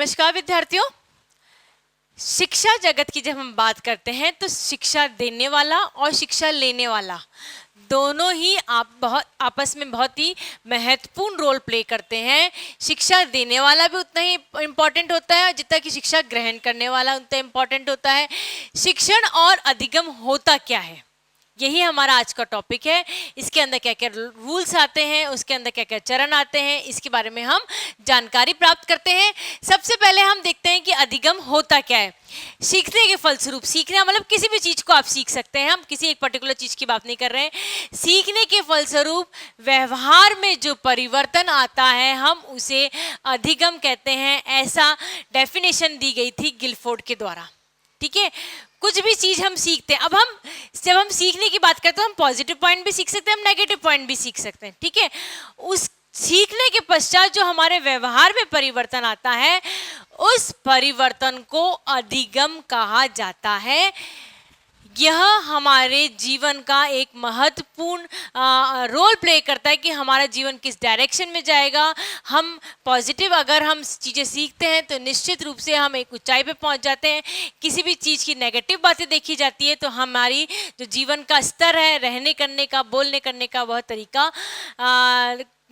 नमस्कार विद्यार्थियों। शिक्षा जगत की जब हम बात करते हैं तो शिक्षा देने वाला और शिक्षा लेने वाला दोनों ही आपस में बहुत ही महत्वपूर्ण रोल प्ले करते हैं। शिक्षा देने वाला भी उतना ही इम्पोर्टेंट होता है जितना कि शिक्षा ग्रहण करने वाला उतना इम्पोर्टेंट होता है। शिक्षण और अधिगम होता क्या है, यही हमारा आज का टॉपिक है। इसके अंदर क्या क्या रूल्स आते हैं, उसके अंदर क्या क्या चरण आते हैं, इसके बारे में हम जानकारी प्राप्त करते हैं। सबसे पहले हम देखते हैं कि अधिगम होता क्या है। सीखने के फलस्वरूप, सीखना मतलब किसी भी चीज को आप सीख सकते हैं, हम किसी एक पर्टिकुलर चीज की बात नहीं कर रहे हैं। सीखने के फलस्वरूप व्यवहार में जो परिवर्तन आता है हम उसे अधिगम कहते हैं। ऐसा डेफिनेशन दी गई थी गिलफोर्ड के द्वारा। ठीक है, कुछ भी चीज हम सीखते हैं, अब हम जब हम सीखने की बात करते हैं तो हम पॉजिटिव पॉइंट भी सीख सकते हैं, हम नेगेटिव पॉइंट भी सीख सकते हैं। ठीक है, उस सीखने के पश्चात जो हमारे व्यवहार में परिवर्तन आता है उस परिवर्तन को अधिगम कहा जाता है। यह हमारे जीवन का एक महत्वपूर्ण रोल प्ले करता है कि हमारा जीवन किस डायरेक्शन में जाएगा। हम पॉजिटिव अगर हम चीज़ें सीखते हैं तो निश्चित रूप से हम एक ऊंचाई पे पहुंच जाते हैं। किसी भी चीज़ की नेगेटिव बातें देखी जाती है तो हमारी जो जीवन का स्तर है, रहने करने का, बोलने करने का, वह तरीका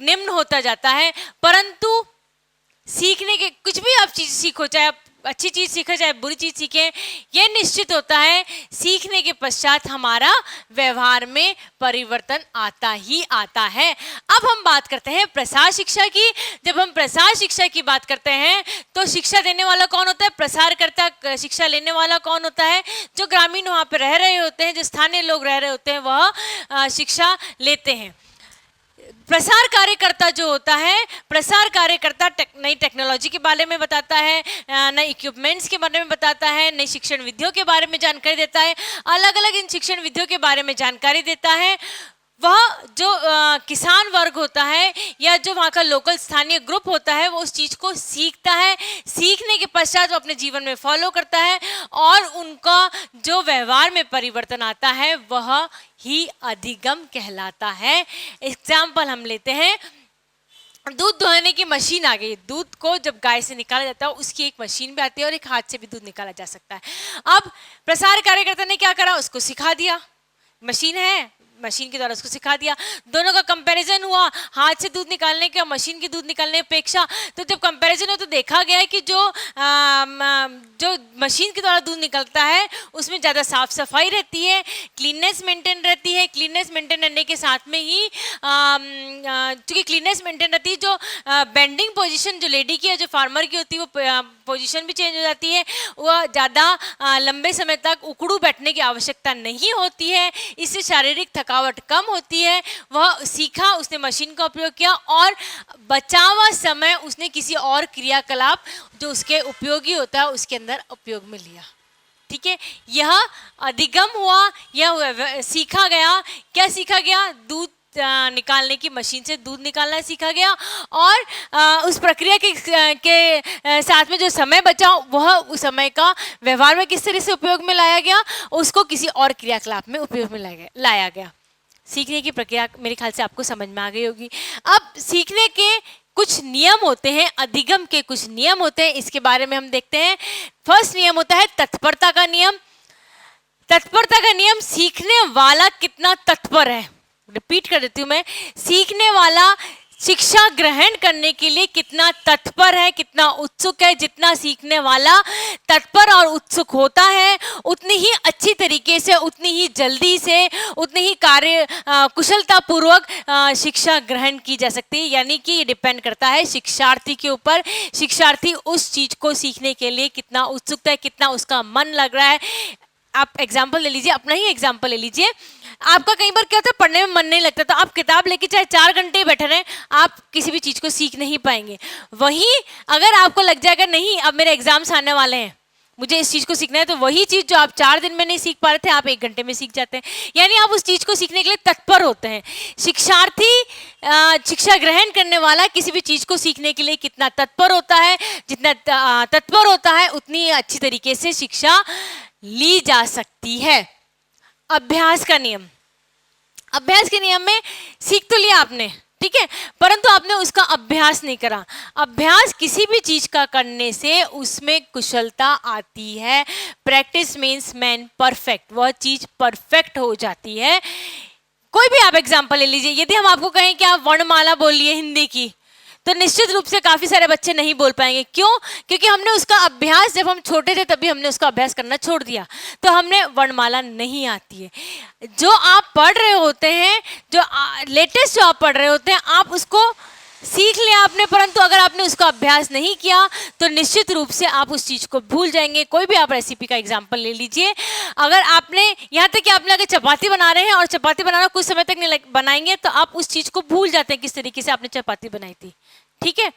निम्न होता जाता है। परंतु सीखने के कुछ भी आप चीज़ सीखो, चाहे आप अच्छी चीज सीखे चाहे बुरी चीज सीखें, यह निश्चित होता है सीखने के पश्चात हमारा व्यवहार में परिवर्तन आता ही आता है। अब हम बात करते हैं प्रसार शिक्षा की। जब हम प्रसार शिक्षा की बात करते हैं तो शिक्षा देने वाला कौन होता है, प्रसारकर्ता। शिक्षा लेने वाला कौन होता है, जो ग्रामीण वहां पर रह रहे होते हैं, जो स्थानीय लोग रह रहे होते हैं, वह शिक्षा लेते हैं। प्रसार कार्यकर्ता जो होता है, प्रसार कार्यकर्ता नई टेक्नोलॉजी के बारे में बताता है, नए इक्विपमेंट्स के बारे में बताता है, नई शिक्षण विधियों के बारे में जानकारी देता है, अलग अलग इन शिक्षण विधियों के बारे में जानकारी देता है। वह जो किसान वर्ग होता है या जो वहाँ का लोकल स्थानीय ग्रुप होता है वो उस चीज़ को सीखता है। सीखने के पश्चात वो अपने जीवन में फॉलो करता है और उनका जो व्यवहार में परिवर्तन आता है वह ही अधिगम कहलाता है। एग्जाम्पल हम लेते हैं, दूध दुहाने की मशीन आ गई। दूध को जब गाय से निकाला जाता है उसकी एक मशीन भी आती है और एक हाथ से भी दूध निकाला जा सकता है। अब प्रसार कार्यकर्ता ने क्या करा, उसको सिखा दिया। मशीन है, मशीन के द्वारा उसको सिखा दिया। दोनों का कंपैरिजन हुआ, हाथ से दूध निकालने के और मशीन की दूध निकालने की अपेक्षा। तो जब कंपैरिजन हो तो देखा गया है कि जो मशीन के द्वारा दूध निकलता है उसमें ज़्यादा साफ सफाई रहती है, क्लीननेस मेंटेन रहती है। क्लीननेस मेंटेन रहने के साथ में ही चूँकि क्लीननेस मेंटेन रहती है, जो बेंडिंग पोजीशन जो लेडी की है, जो फार्मर की होती है, वो पोजीशन भी चेंज हो जाती है। वह ज़्यादा लंबे समय तक उकड़ू बैठने की आवश्यकता नहीं होती है, इससे शारीरिक थकावट कम होती है। वह सीखा, उसने मशीन का उपयोग किया और बचा हुआ समय उसने किसी और क्रियाकलाप जो उसके उपयोगी होता है उसके अंदर उपयोग में लिया। ठीक है, यह अधिगम हुआ, यह सीखा गया। क्या सीखा गया, दूध निकालने की मशीन से दूध निकालना सीखा गया और उस प्रक्रिया के साथ में जो समय बचा वह उस समय का व्यवहार में किस तरह से उपयोग में लाया गया, उसको किसी और क्रियाकलाप में उपयोग में लाया गया। सीखने की प्रक्रिया मेरे ख्याल से आपको समझ में आ गई होगी। अब सीखने के कुछ नियम होते हैं, अधिगम के कुछ नियम होते हैं, इसके बारे में हम देखते हैं। फर्स्ट नियम होता है तत्परता का नियम। तत्परता का नियम, सीखने वाला कितना तत्पर है। रिपीट कर देती हूँ मैं, सीखने वाला शिक्षा ग्रहण करने के लिए कितना तत्पर है, कितना उत्सुक है। जितना सीखने वाला तत्पर और उत्सुक होता है उतनी ही अच्छी तरीके से, उतनी ही जल्दी से, उतनी ही कार्य कुशलता पूर्वक शिक्षा ग्रहण की जा सकती है। यानी कि ये डिपेंड करता है शिक्षार्थी के ऊपर, शिक्षार्थी उस चीज को सीखने के लिए कितना उत्सुक है, कितना उसका मन लग रहा है। आप एग्जाम्पल ले लीजिए, अपना ही एग्जाम्पल ले लीजिए। आपका कई बार क्या होता है, पढ़ने में मन नहीं लगता तो आप किताब लेके चाहे 4 घंटे बैठे रहें, आप किसी भी चीज़ को सीख नहीं पाएंगे। वहीं अगर आपको लग जाएगा नहीं अब मेरे एग्जाम्स आने वाले हैं, मुझे इस चीज़ को सीखना है, तो वही चीज़ जो आप 4 दिन में नहीं सीख पा रहे थे आप 1 घंटे में सीख जाते हैं। यानी आप उस चीज़ को सीखने के लिए तत्पर होते हैं। शिक्षार्थी, शिक्षा ग्रहण करने वाला किसी भी चीज़ को सीखने के लिए कितना तत्पर होता है, जितना तत्पर होता है उतनी अच्छी तरीके से शिक्षा ली जा सकती है। अभ्यास का नियम, अभ्यास के नियम में सीख तो लिया आपने, ठीक है, परंतु आपने उसका अभ्यास नहीं करा। अभ्यास किसी भी चीज का करने से उसमें कुशलता आती है। प्रैक्टिस मीन्स मैन परफेक्ट, वह चीज परफेक्ट हो जाती है। कोई भी आप एग्जाम्पल ले लीजिए, यदि हम आपको कहें कि आप वर्णमाला बोलिए हिंदी की, तो निश्चित रूप से काफी सारे बच्चे नहीं बोल पाएंगे। क्यों? क्योंकि हमने उसका अभ्यास, जब हम छोटे थे तभी हमने उसका अभ्यास करना छोड़ दिया, तो हमने वर्णमाला नहीं आती है। जो आप पढ़ रहे होते हैं, जो लेटेस्ट जो आप पढ़ रहे होते हैं, आप उसको सीख लिया आपने, परंतु अगर आपने उसका अभ्यास नहीं किया तो निश्चित रूप से आप उस चीज को भूल जाएंगे। कोई भी आप रेसिपी का एग्जांपल ले लीजिए, अगर आपने यहाँ तक कि आपने अगर चपाती बना रहे हैं और चपाती बनाना कुछ समय तक नहीं बनाएंगे तो आप उस चीज को भूल जाते हैं किस तरीके से आपने चपाती बनाई थी। ठीक है,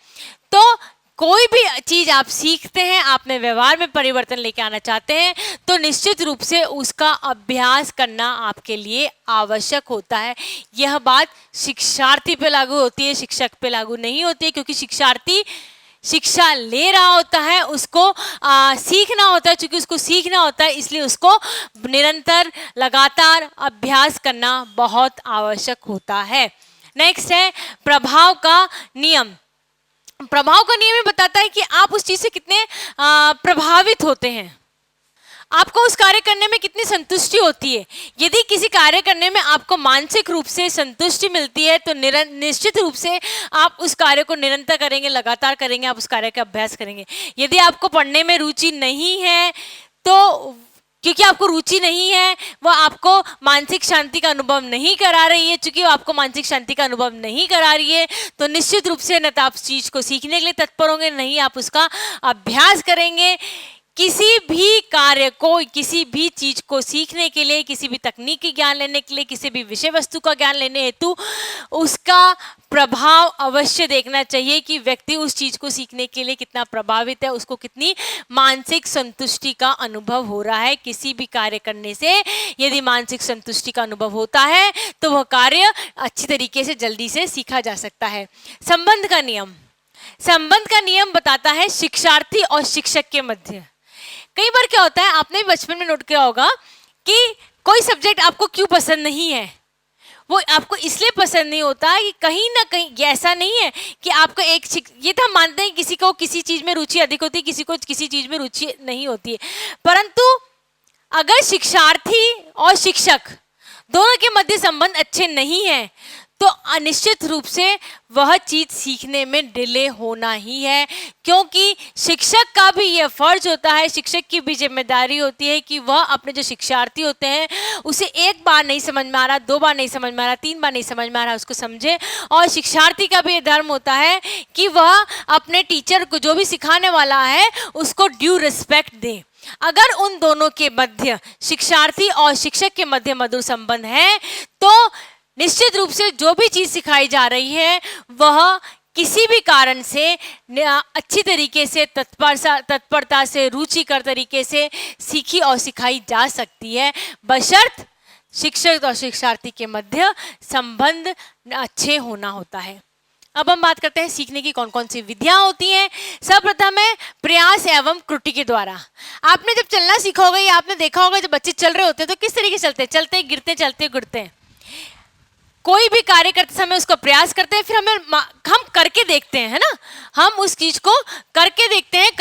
तो कोई भी चीज आप सीखते हैं, आप में व्यवहार में परिवर्तन लेके आना चाहते हैं, तो निश्चित रूप से उसका अभ्यास करना आपके लिए आवश्यक होता है। यह बात शिक्षार्थी पे लागू होती है, शिक्षक पे लागू नहीं होती है, क्योंकि शिक्षार्थी शिक्षा ले रहा होता है, उसको सीखना होता है। चूंकि उसको सीखना होता है, इसलिए उसको निरंतर लगातार अभ्यास करना बहुत आवश्यक होता है। नेक्स्ट है प्रभाव का नियम। प्रभाव का नियम ये बताता है कि आप उस चीज से कितने प्रभावित होते हैं, आपको उस कार्य करने में कितनी संतुष्टि होती है। यदि किसी कार्य करने में आपको मानसिक रूप से संतुष्टि मिलती है तो निश्चित रूप से आप उस कार्य को निरंतर करेंगे, लगातार करेंगे, आप उस कार्य का अभ्यास करेंगे। यदि आपको पढ़ने में रुचि नहीं है, तो क्योंकि आपको रुचि नहीं है, वह आपको मानसिक शांति का अनुभव नहीं करा रही है, चूंकि वो आपको मानसिक शांति का अनुभव नहीं करा रही है, तो निश्चित रूप से न तो आप चीज को सीखने के लिए तत्पर होंगे, नहीं आप उसका अभ्यास करेंगे। किसी भी कार्य को, किसी भी चीज को सीखने के लिए, किसी भी तकनीकी ज्ञान लेने के लिए, किसी भी विषय वस्तु का ज्ञान लेने हेतु उसका प्रभाव अवश्य देखना चाहिए कि व्यक्ति उस चीज को सीखने के लिए कितना प्रभावित है, उसको कितनी मानसिक संतुष्टि का अनुभव हो रहा है। किसी भी कार्य करने से यदि मानसिक संतुष्टि का अनुभव होता है तो वह कार्य अच्छी तरीके से जल्दी से सीखा जा सकता है। संबंध का नियम। संबंध का नियम बताता है शिक्षार्थी और शिक्षक के मध्य। कई बार क्या होता है, आपने भी बचपन में नोट किया होगा कि कोई सब्जेक्ट आपको क्यों पसंद नहीं है। वो आपको इसलिए पसंद नहीं होता कि कहीं ना कहीं ऐसा नहीं है कि आपको ये तो हम मानते हैं किसी को किसी चीज में रुचि अधिक होती है, किसी को किसी चीज में रुचि नहीं होती है, परंतु अगर शिक्षार्थी और शिक्षक दोनों के मध्य संबंध अच्छे नहीं है तो अनिश्चित रूप से वह चीज सीखने में डिले होना ही है। क्योंकि शिक्षक का भी यह फर्ज होता है, शिक्षक की भी जिम्मेदारी होती है कि वह अपने जो शिक्षार्थी होते हैं उसे एक बार नहीं समझ में आ रहा, दो बार नहीं समझ में आ रहा, तीन बार नहीं समझ में आ रहा, उसको समझे। और शिक्षार्थी का भी ये धर्म होता है कि वह अपने टीचर को, जो भी सिखाने वाला है, उसको ड्यू रिस्पेक्ट दे। अगर उन दोनों के मध्य, शिक्षार्थी और शिक्षक के मध्य मधुर संबंध है, तो निश्चित रूप से जो भी चीज सिखाई जा रही है वह किसी भी कारण से अच्छी तरीके से, तत्परता से, रुचिकर तरीके से सीखी और सिखाई जा सकती है, बशर्त शिक्षक और शिक्षार्थी के मध्य संबंध अच्छे होना होता है। अब हम बात करते हैं सीखने की कौन कौन सी विधियां होती हैं। सर्वप्रथम है प्रयास एवं त्रुटि के द्वारा। आपने जब चलना सीखा होगा या आपने देखा होगा जब बच्चे चल रहे होते हैं तो किस तरीके से चलते हैं, चलते गिरते, चलते गिरते हैं। कोई भी कार्य करते समय उसका प्रयास करते हैं, फिर हम करके देखते हैं, है ना, हम उस चीज को करके देखते हैं,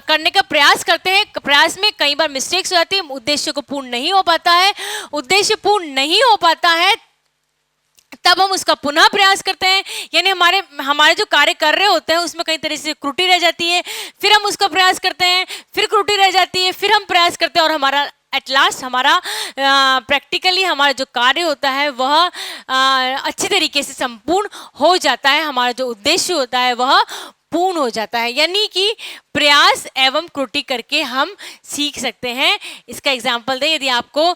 करने का प्रयास करते हैं। प्रयास में कई बार मिस्टेक्स हो जाती है, उद्देश्य को पूर्ण नहीं हो पाता है। उद्देश्य पूर्ण नहीं हो पाता है तब हम उसका पुनः प्रयास करते हैं, यानी हमारे जो कार्य कर रहे होते हैं उसमें कई तरह से त्रुटि रह जाती है, फिर हम उसका प्रयास करते हैं, फिर त्रुटि रह जाती है, फिर हम प्रयास करते हैं और हमारा एट लास्ट हमारा प्रैक्टिकली हमारा जो कार्य होता है वह अच्छी तरीके से संपूर्ण हो जाता है, हमारा जो उद्देश्य होता है वह पूर्ण हो जाता है। यानी कि प्रयास एवं त्रुटि करके हम सीख सकते हैं। इसका एग्जाम्पल दें, यदि आपको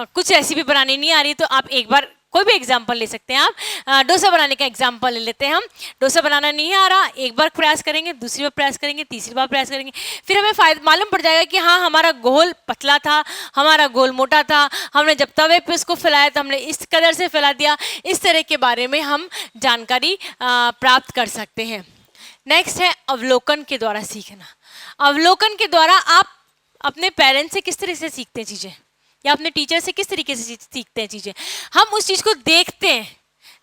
कुछ रेसिपी बनानी नहीं आ रही तो आप एक बार कोई भी एग्जाम्पल ले सकते हैं। आप डोसा बनाने का एग्जाम्पल ले लेते हैं। हम डोसा बनाना नहीं आ रहा, एक बार प्रयास करेंगे, दूसरी बार प्रयास करेंगे, तीसरी बार प्रयास करेंगे, फिर हमें मालूम पड़ जाएगा कि हाँ हमारा गोल पतला था, हमारा गोल मोटा था, हमने जब तवे पे इसको फैलाया तो हमने इस कदर से फैला दिया। इस तरह के बारे में हम जानकारी प्राप्त कर सकते हैं। नेक्स्ट है अवलोकन के द्वारा सीखना। अवलोकन के द्वारा आप अपने पेरेंट्स से किस तरह से सीखते हैं चीज़ें, या अपने टीचर से किस तरीके से सीखते हैं चीज़ें। हम उस चीज़ को देखते हैं,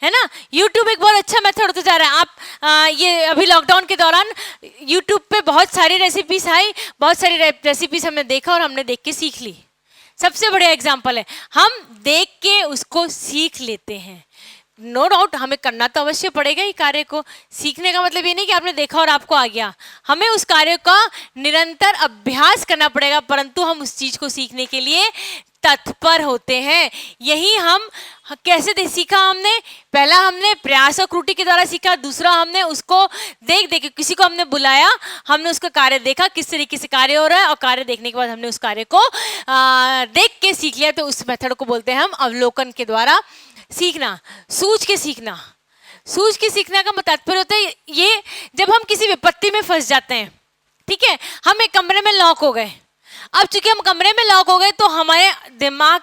है ना। यूट्यूब एक बहुत अच्छा मेथड होता जा रहा है। आप ये अभी लॉकडाउन के दौरान यूट्यूब पे बहुत सारी रेसिपीज आई, बहुत सारी रेसिपीज हमने देखा और हमने देख के सीख ली। सबसे बढ़िया एग्जाम्पल है, हम देख के उसको सीख लेते हैं। नो डाउट हमें करना तो अवश्य पड़ेगा ही कार्य को। सीखने का मतलब ये नहीं कि आपने देखा और आपको आ गया, हमें उस कार्य का निरंतर अभ्यास करना पड़ेगा, परंतु हम उस चीज को सीखने के लिए तत्पर होते हैं। यही हम कैसे सीखा हमने, पहला हमने प्रयास और त्रुटि के द्वारा सीखा, दूसरा हमने उसको देख देख किसी को हमने बुलाया, हमने उसका कार्य देखा किस तरीके से कार्य हो रहा है, और कार्य देखने के बाद हमने उस कार्य को देख के सीख लिया। तो उस मेथड को बोलते हैं हम अवलोकन के द्वारा सीखना, सूझ के सीखना। सूझ के सीखने का तात्पर्य होता है ये, जब हम किसी विपत्ति में फंस जाते हैं, ठीक है, हम एक कमरे में लॉक हो गए। अब चूंकि हम कमरे में लॉक हो गए तो हमारे दिमाग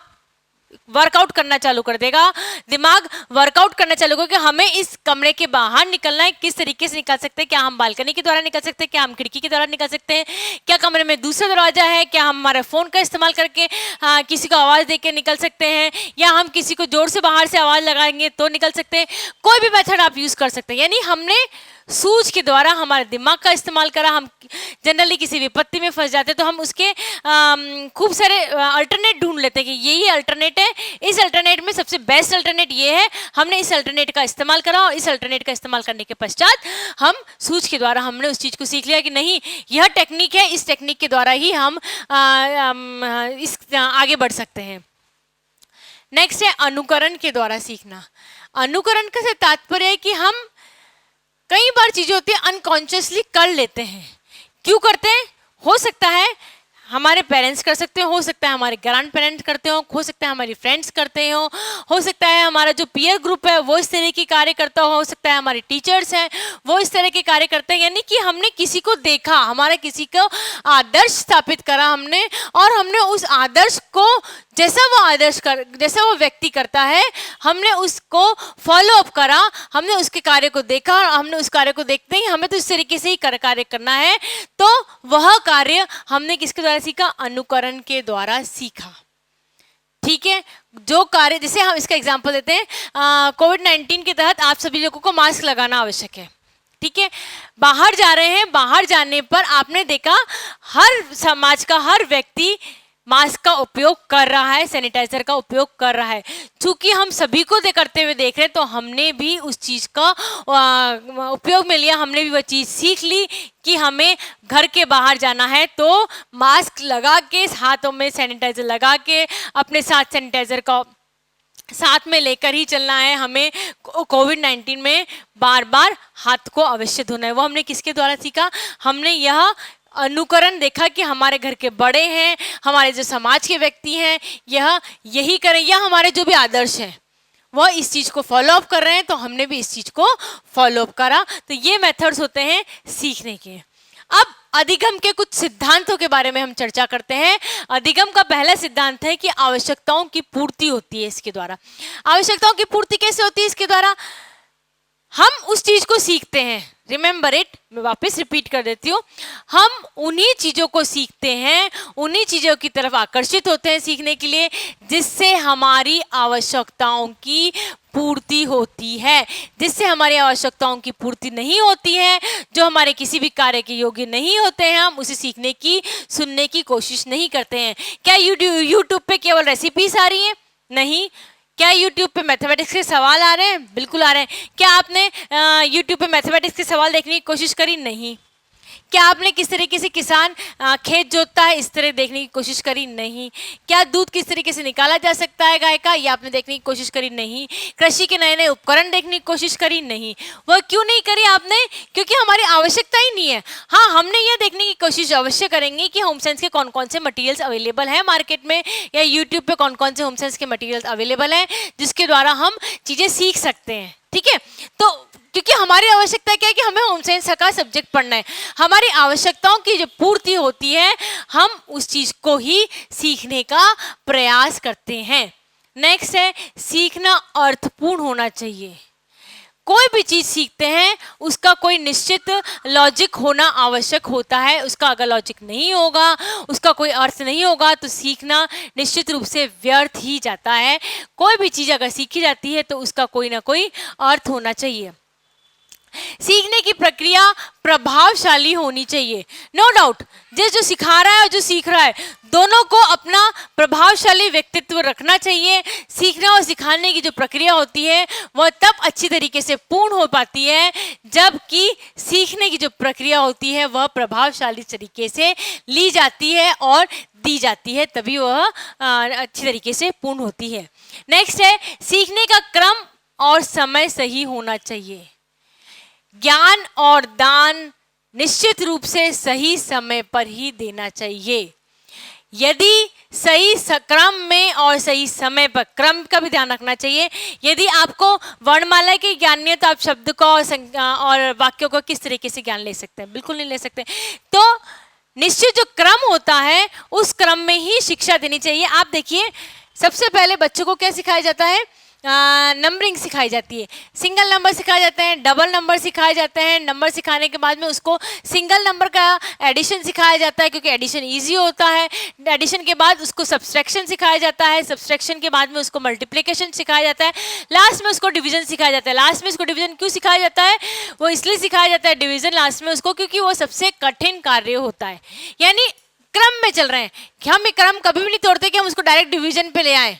वर्कआउट करना चालू कर देगा, दिमाग वर्कआउट करना चालू करेगा कि हमें इस कमरे के बाहर निकलना है, किस तरीके से निकल सकते हैं, क्या हम बालकनी के द्वारा निकल सकते हैं, क्या हम खिड़की के द्वारा निकल सकते हैं, क्या कमरे में दूसरा दरवाजा है, क्या हम हमारे फोन का इस्तेमाल करके किसी को आवाज दे के निकल सकते हैं, या हम किसी को जोर से बाहर से आवाज लगाएंगे तो निकल सकते हैं। कोई भी मेथड आप यूज कर सकते हैं। यानी हमने सूझ के द्वारा हमारे दिमाग का इस्तेमाल करा। हम जनरली किसी विपत्ति में फंस जाते हैं तो हम उसके खूब सारे अल्टरनेट ढूंढ लेते हैं कि यही अल्टरनेट है, इस अल्टरनेट में सबसे बेस्ट अल्टरनेट ये है, हमने इस अल्टरनेट का इस्तेमाल करा, और इस अल्टरनेट का इस्तेमाल करने के पश्चात हम सूझ के द्वारा हमने उस चीज़ को सीख लिया कि नहीं यह टेक्निक है, इस टेक्निक के द्वारा ही हम इस आगे बढ़ सकते हैं। नेक्स्ट है अनुकरण के द्वारा सीखना। अनुकरण का तात्पर्य है कि हम कई बार चीजें होती है अनकॉन्शियसली कर लेते हैं। क्यों करते हैं? हो सकता है हमारे पेरेंट्स कर सकते हो सकता है हमारे ग्रैंड पेरेंट्स करते हो सकता है हमारी फ्रेंड्स करते हो सकता है हमारा जो पीयर ग्रुप है वो इस तरह के कार्य करता हो सकता है हमारे टीचर्स हैं वो इस तरह के कार्य करते हैं। यानी कि हमने किसी को देखा, हमारा किसी को आदर्श स्थापित करा हमने, और हमने उस आदर्श को जैसा वो व्यक्ति करता है हमने उसको फॉलो अप करा, हमने उसके कार्य को देखा और हमने उस कार्य को देखते ही हमें तो इस तरीके से ही कार्य करना है। तो वह कार्य हमने किसके द्वारा सीखा? अनुकरण के द्वारा सीखा। ठीक है, जो कार्य, जैसे हम इसका एग्जांपल देते हैं, कोविड-19 के तहत आप सभी लोगों को मास्क लगाना आवश्यक है। ठीक है, बाहर जा रहे हैं, बाहर जाने पर आपने देखा हर समाज का हर व्यक्ति मास्क का उपयोग कर रहा है, सैनिटाइजर का उपयोग कर रहा है। चूंकि हम सभी को करते हुए देख रहे हैं तो हमने भी उस चीज़ का उपयोग में लिया, हमने भी वह चीज़ सीख ली कि हमें घर के बाहर जाना है तो मास्क लगा के, हाथों में सैनिटाइजर लगा के, अपने साथ सैनिटाइजर का साथ में लेकर ही चलना है। हमें कोविड-19 में बार बार हाथ को अवश्य धोना है। वो हमने किसके द्वारा सीखा? हमने यह अनुकरण देखा कि हमारे घर के बड़े हैं, हमारे जो समाज के व्यक्ति हैं, यही करें, या हमारे जो भी आदर्श हैं वह इस चीज़ को फॉलो अप कर रहे हैं तो हमने भी इस चीज़ को फॉलो अप करा। तो ये मेथड्स होते हैं सीखने के। अब अधिगम के कुछ सिद्धांतों के बारे में हम चर्चा करते हैं। अधिगम का पहला सिद्धांत है कि आवश्यकताओं की पूर्ति होती है इसके द्वारा। आवश्यकताओं की पूर्ति कैसे होती है? इसके द्वारा हम उस चीज को सीखते हैं। रिमेंबर इट, मैं वापस रिपीट कर देती हूँ, हम उन्हीं चीजों को सीखते हैं, उन्हीं चीजों की तरफ आकर्षित होते हैं सीखने के लिए जिससे हमारी आवश्यकताओं की पूर्ति होती है। जिससे हमारी आवश्यकताओं की पूर्ति नहीं होती है, जो हमारे किसी भी कार्य के योग्य नहीं होते हैं, हम उसे सीखने की, सुनने की कोशिश नहीं करते हैं। क्या यूट्यूब पे केवल रेसिपीज आ रही हैं? नहीं। क्या YouTube पे मैथमेटिक्स के सवाल आ रहे हैं? बिल्कुल आ रहे हैं। क्या आपने YouTube पे मैथमेटिक्स के सवाल देखने की कोशिश करी? नहीं। क्या आपने किस तरीके से किसान खेत जोतता है इस तरह देखने की कोशिश करी? नहीं। क्या दूध किस तरीके से निकाला जा सकता है गाय का, ये आपने देखने की कोशिश करी? नहीं। कृषि के नए नए उपकरण देखने की कोशिश करी? नहीं। वह क्यों नहीं करी आपने? क्योंकि हमारी आवश्यकता ही नहीं है। हाँ, हमने यह देखने की कोशिश अवश्य करेंगे कि होम साइंस के कौन कौन से मटीरियल्स अवेलेबल हैं मार्केट में, या यूट्यूब पे कौन कौन से होम साइंस के मटीरियल्स अवेलेबल हैं जिसके द्वारा हम चीज़ें सीख सकते हैं। ठीक है, तो क्योंकि हमारी आवश्यकता क्या है कि हमें होम साइंस का सब्जेक्ट पढ़ना है। हमारी आवश्यकताओं की जो पूर्ति होती है हम उस चीज को ही सीखने का प्रयास करते हैं। नेक्स्ट है सीखना अर्थपूर्ण होना चाहिए। कोई भी चीज़ सीखते हैं उसका कोई निश्चित लॉजिक होना आवश्यक होता है। उसका अगर लॉजिक नहीं होगा, उसका कोई अर्थ नहीं होगा, तो सीखना निश्चित रूप से व्यर्थ ही जाता है। कोई भी चीज़ अगर सीखी जाती है तो उसका कोई ना कोई अर्थ होना चाहिए। सीखने की प्रक्रिया प्रभावशाली होनी चाहिए। नो डाउट, जो सिखा रहा है और जो सीख रहा है, दोनों को अपना प्रभावशाली व्यक्तित्व रखना चाहिए। सीखना और सिखाने की जो प्रक्रिया होती है वह तब अच्छी तरीके से पूर्ण हो पाती है जबकि सीखने की जो प्रक्रिया होती है वह प्रभावशाली तरीके से ली जाती है और दी जाती है, तभी वह अच्छी तरीके से पूर्ण होती है। नेक्स्ट है, सीखने का क्रम और समय सही होना चाहिए। ज्ञान और दान निश्चित रूप से सही समय पर ही देना चाहिए। यदि सही क्रम में और सही समय पर, क्रम का भी ध्यान रखना चाहिए। यदि आपको वर्णमाला के ज्ञान नहीं है तो आप शब्द को और वाक्यों को किस तरीके से ज्ञान ले सकते हैं? बिल्कुल नहीं ले सकते। तो निश्चित जो क्रम होता है उस क्रम में ही शिक्षा देनी चाहिए। आप देखिए, सबसे पहले बच्चों को क्या सिखाया जाता है? नंबरिंग सिखाई जाती है, सिंगल नंबर सिखाए जाते हैं, डबल नंबर सिखाए जाते हैं। नंबर सिखाने के बाद में उसको सिंगल नंबर का एडिशन सिखाया जाता है क्योंकि एडिशन इजी होता है। एडिशन के बाद उसको सब्सट्रैक्शन सिखाया जाता है, सब्सट्रैक्शन के बाद में उसको मल्टीप्लिकेशन सिखाया जाता है, लास्ट में उसको डिवीजन सिखाया जाता है। लास्ट में उसको डिवीजन क्यों सिखाया जाता है? वो इसलिए सिखाया जाता है डिवीजन लास्ट में उसको, क्योंकि वो सबसे कठिन कार्य होता है। यानी क्रम में चल रहे हैं कि हम ये क्रम कभी भी नहीं तोड़ते कि हम उसको डायरेक्ट डिवीजन पे ले आए,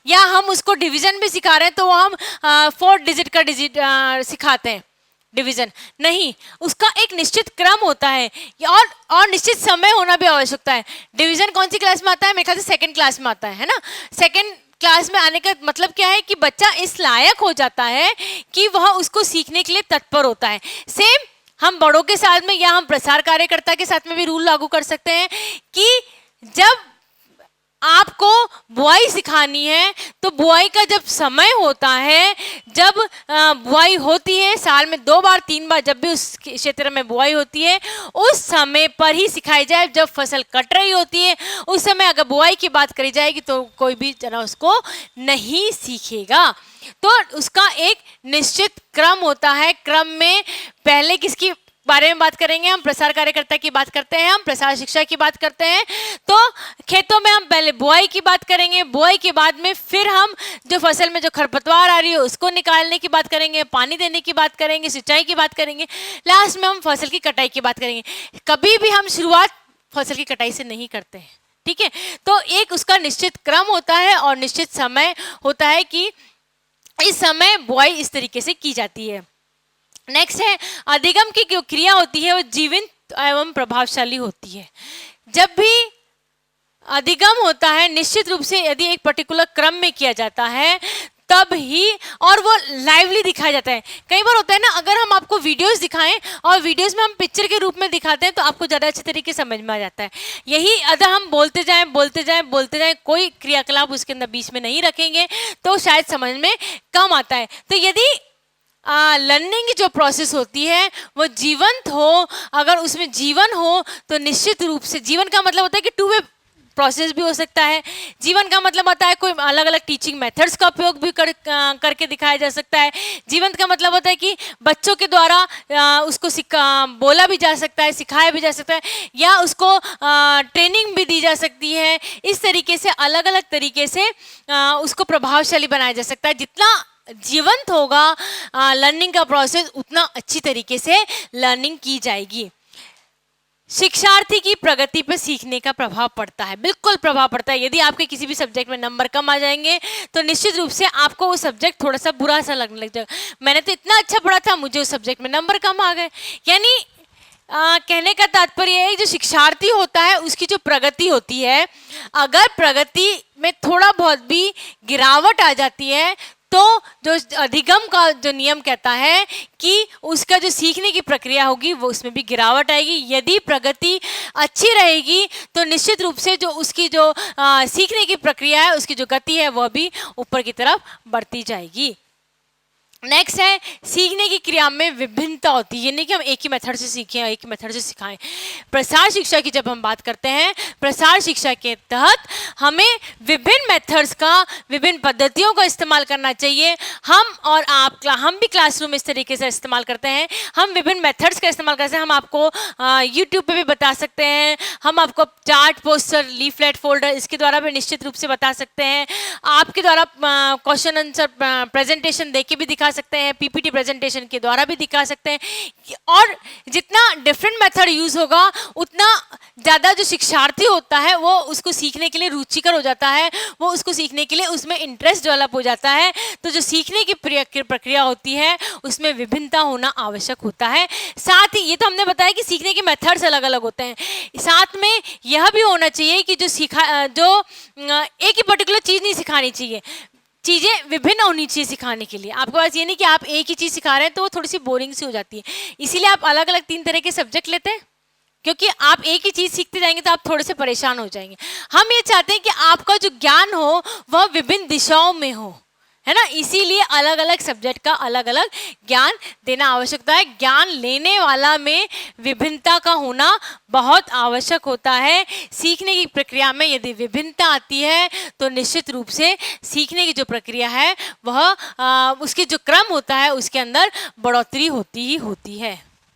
या हम उसको डिवीजन भी सिखा रहे हैं तो वो हम 4 डिजिट का सिखाते हैं डिवीजन नहीं। उसका एक निश्चित क्रम होता है और निश्चित समय होना भी आवश्यकता है। डिवीजन कौन सी क्लास में आता है? मेरे ख्याल से सेकंड क्लास में आता है ना। सेकंड क्लास में आने का मतलब क्या है कि बच्चा इस लायक हो जाता है कि वह उसको सीखने के लिए तत्पर होता है। सेम हम बड़ों के साथ में या हम प्रसार कार्यकर्ता के साथ में भी रूल लागू कर सकते हैं कि जब आपको बुआई सिखानी है तो बुआई का जब समय होता है, जब बुआई होती है साल में 2 बार 3 बार, जब भी उस क्षेत्र में बुआई होती है उस समय पर ही सिखाई जाए। जब फसल कट रही होती है उस समय अगर बुआई की बात करी जाएगी तो कोई भी जना उसको नहीं सीखेगा। तो उसका एक निश्चित क्रम होता है। क्रम में पहले किसकी बारे में बात करेंगे? हम प्रसार कार्यकर्ता की बात करते हैं, हम प्रसार शिक्षा की बात करते हैं। तो खेतों में हम पहले बुआई की बात करेंगे, बुआई के बाद में फिर हम जो फसल में जो खरपतवार आ रही है उसको निकालने की बात करेंगे, पानी देने की बात करेंगे, सिंचाई की बात करेंगे, लास्ट में हम फसल की कटाई की बात करेंगे। कभी भी हम शुरुआत फसल की कटाई से नहीं करते हैं, ठीक है? तो एक उसका निश्चित क्रम होता है और निश्चित समय होता है कि इस समय बुआई इस तरीके से की जाती है। नेक्स्ट है, अधिगम की जो क्रिया होती है वो जीवंत एवं प्रभावशाली होती है। जब भी अधिगम होता है निश्चित रूप से यदि एक पर्टिकुलर क्रम में किया जाता है तब ही, और वो लाइवली दिखाया जाता है। कई बार होता है ना, अगर हम आपको वीडियोस दिखाएं और वीडियोस में हम पिक्चर के रूप में दिखाते हैं तो आपको ज़्यादा अच्छे तरीके से समझ में आ जाता है। यही अगर हम बोलते जाएं कोई क्रियाकलाप उसके अंदर बीच में नहीं रखेंगे तो शायद समझ में कम आता है। तो यदि लर्निंग की जो प्रोसेस होती है वो जीवंत हो, अगर उसमें जीवन हो तो निश्चित रूप से, जीवन का मतलब होता है कि 2 वे प्रोसेस भी हो सकता है। जीवन का मतलब होता है कोई अलग अलग टीचिंग मेथड्स का उपयोग भी करके दिखाया जा सकता है। जीवंत का मतलब होता है कि बच्चों के द्वारा उसको बोला भी जा सकता है, सिखाया भी जा सकता है, या उसको ट्रेनिंग भी दी जा सकती है। इस तरीके से अलग अलग तरीके से उसको प्रभावशाली बनाया जा सकता है। जितना जीवंत होगा लर्निंग का प्रोसेस उतना अच्छी तरीके से लर्निंग की जाएगी। शिक्षार्थी की प्रगति पर सीखने का प्रभाव पड़ता है, बिल्कुल प्रभाव पड़ता है। यदि आपके किसी भी सब्जेक्ट में नंबर कम आ जाएंगे तो निश्चित रूप से आपको वो सब्जेक्ट थोड़ा सा बुरा सा लगने लग जाएगा। मैंने तो इतना अच्छा पढ़ा था, मुझे उस सब्जेक्ट में नंबर कम आ गए। यानी कहने का तात्पर्य है जो शिक्षार्थी होता है उसकी जो प्रगति होती है, अगर प्रगति में थोड़ा बहुत भी गिरावट आ जाती है तो जो अधिगम का जो नियम कहता है कि उसका जो सीखने की प्रक्रिया होगी वो उसमें भी गिरावट आएगी। यदि प्रगति अच्छी रहेगी तो निश्चित रूप से जो उसकी जो सीखने की प्रक्रिया है, उसकी जो गति है वह भी ऊपर की तरफ बढ़ती जाएगी। नेक्स्ट है सीखने की क्रिया में विभिन्नता होती है, ये नहीं कि हम एक ही मेथड से सीखें या एक ही मेथड से सिखाएं। प्रसार शिक्षा की जब हम बात करते हैं, प्रसार शिक्षा के तहत हमें विभिन्न मेथड्स का, विभिन्न पद्धतियों का इस्तेमाल करना चाहिए। हम भी क्लासरूम इस तरीके से इस्तेमाल करते हैं, हम विभिन्न मेथड्स का इस्तेमाल करते हैं। हम आपको यूट्यूब पे भी बता सकते हैं, हम आपको चार्ट, पोस्टर, लीफलेट, फोल्डर इसके द्वारा भी निश्चित रूप से बता सकते हैं। आपके द्वारा क्वेश्चन आंसर प्रेजेंटेशन दे के भी दिखा सकते हैं, पीपीटी प्रेजेंटेशन के द्वारा भी दिखा सकते हैं। और जितना डिफरेंट मेथड यूज होगा उतना ज़्यादा जो शिक्षार्थी होता है वो उसको सीखने के लिए रुचिकर हो जाता है, वो उसको सीखने के लिए उसमें इंटरेस्ट डेवलप हो जाता है। तो जो सीखने की प्रक्रिया होती है उसमें विभिन्नता होना आवश्यक होता है। साथ ही ये तो हमने बताया कि सीखने के मेथड्स अलग अलग होते हैं, साथ में यह भी होना चाहिए कि जो एक ही पर्टिकुलर चीज़ नहीं सिखानी चाहिए, चीज़ें विभिन्न होनी चाहिए सिखाने के लिए। आपके पास ये नहीं कि आप एक ही चीज़ सिखा रहे हैं तो वो थोड़ी सी बोरिंग सी हो जाती है, इसीलिए आप अलग अलग 3 तरह के सब्जेक्ट लेते हैं, क्योंकि आप एक ही चीज़ सीखते जाएंगे तो आप थोड़े से परेशान हो जाएंगे। हम ये चाहते हैं कि आपका जो ज्ञान हो वह विभिन्न दिशाओं में हो, है ना, इसीलिए अलग अलग सब्जेक्ट का अलग अलग ज्ञान देना आवश्यकता है। ज्ञान लेने वाला में विभिन्नता का होना बहुत आवश्यक होता है। सीखने की प्रक्रिया में यदि विभिन्नता आती है तो निश्चित रूप से सीखने की जो प्रक्रिया है वह उसके जो क्रम होता है उसके अंदर बढ़ोतरी होती ही होती है।